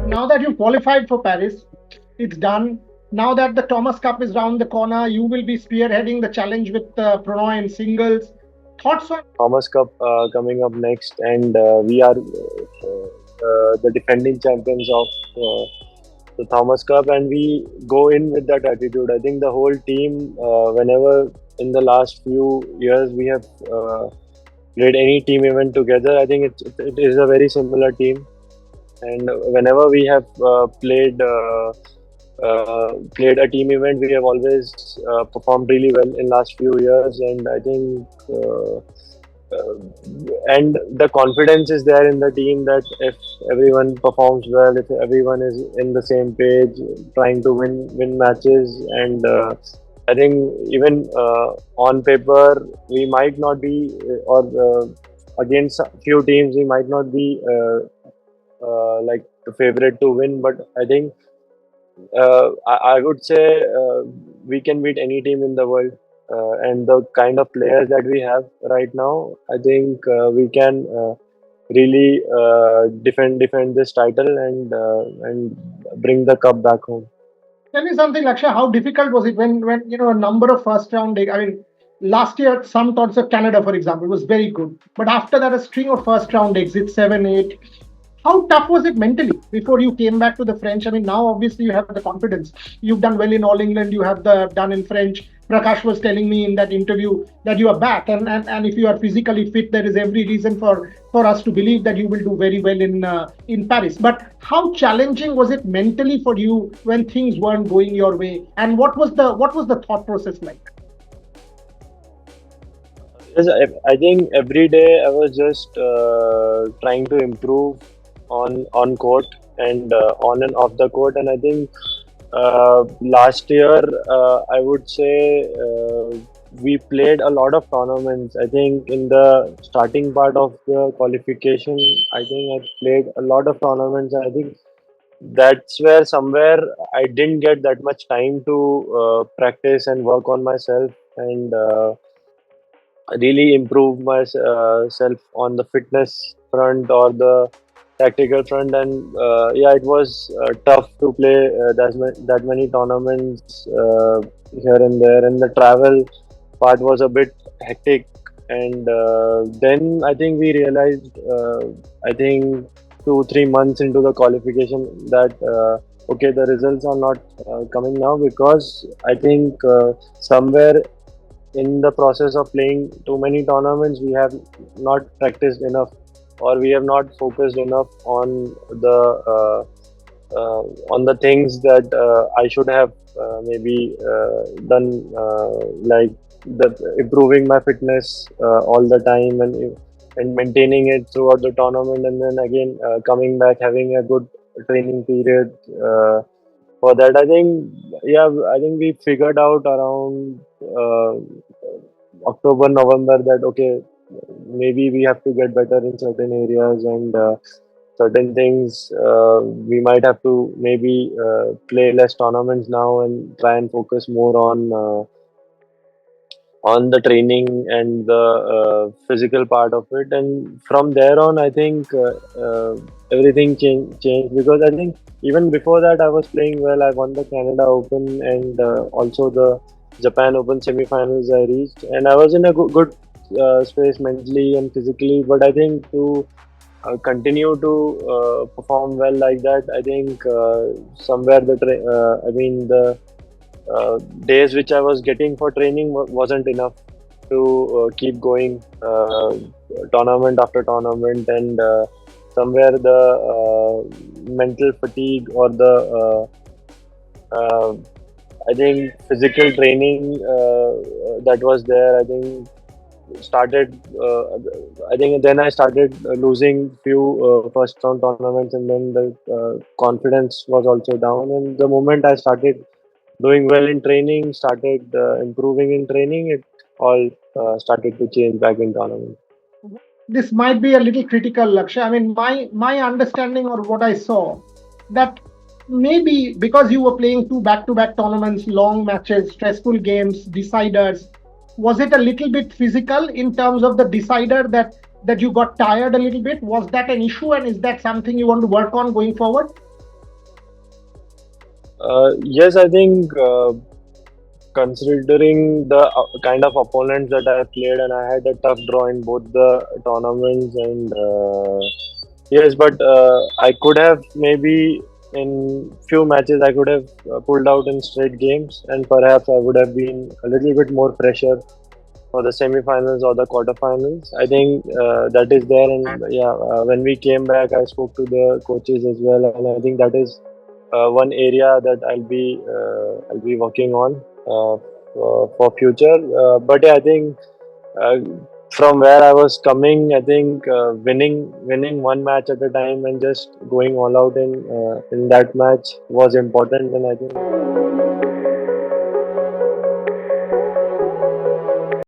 Now that you've qualified for Paris, it's done. Now that the Thomas Cup is round the corner, you will be spearheading the challenge with Prannoy in singles. Thoughts on Thomas Cup coming up next, and we are the defending champions of the Thomas Cup, and we go in with that attitude. I think the whole team, whenever in the last few years we have played any team event together, I think it is a very similar team. And whenever we have played a team event, we have always performed really well in last few years, and I think. Uh, and the confidence is there in the team that if everyone performs well, if everyone is in the same page, trying to win matches, and I think even on paper we might not be, or against a few teams we might not be like the favorite to win, but I think I would say we can beat any team in the world. And the kind of players that we have right now, I think we can really defend this title and bring the cup back home. Tell me something, Laksha. How difficult was it when a number of first round? I mean, last year some thoughts of Canada, for example, was very good, but after that a string of first round exits, 7, 8. How tough was it mentally before you came back to the French? I mean, now obviously you have the confidence. You've done well in All England. You have the done in French. Prakash was telling me in that interview that you are back, and if you are physically fit, there is every reason for us to believe that you will do very well in Paris. But how challenging was it mentally for you when things weren't going your way? And what was the thought process like? Yes, I think every day I was just trying to improve on court and on and off the court, and I think last year I would say we played a lot of tournaments. I think in the starting part of the qualification, I think I played a lot of tournaments. I think that's where somewhere I didn't get that much time to practice and work on myself, and really improve myself on the fitness front or the tactical front. And yeah, it was tough to play that many tournaments here and there, and the travel part was a bit hectic. And then I think we realized, I think 2 3 months into the qualification, that okay, the results are not coming now, because I think somewhere in the process of playing too many tournaments, we have not practiced enough, or we have not focused enough on the things that I should have maybe done, like improving my fitness all the time, and maintaining it throughout the tournament, and then again coming back, having a good training period. For that, I think, yeah, I think we figured out around October, November, that okay, maybe we have to get better in certain areas, and certain things we might have to maybe play less tournaments now and try and focus more on the training and the physical part of it. And from there on, I think everything changed, because I think even before that I was playing well. I won the Canada Open, and also the Japan Open semi-finals I reached, and I was in a good space mentally and physically. But I think to continue to perform well like that, I think somewhere I mean the days which I was getting for training wasn't enough to keep going tournament after tournament, and somewhere the mental fatigue, or the I think physical training that was there, I think started. I think then I started losing few first round tournaments, and then the confidence was also down. And the moment I started doing well in training, started improving in training, it all started to change back in tournament. This might be a little critical, Laksha. I mean, my understanding or what I saw, that maybe because you were playing two back-to-back tournaments, long matches, stressful games, deciders, was it a little bit physical in terms of the decider, that that you got tired a little bit? Was that an issue, and is that something you want to work on going forward? Yes, I think considering the kind of opponents that I played, and I had a tough draw in both the tournaments, and yes, but I could have maybe in few matches I could have pulled out in straight games, and perhaps I would have been a little bit more pressure for the semi-finals or the quarterfinals. I think that is there, and yeah, when we came back, I spoke to the coaches as well, and I think that is one area that I'll be working on for future. But yeah, I think uh, from where I was coming, I think winning one match at a time and just going all out in that match was important, and I think.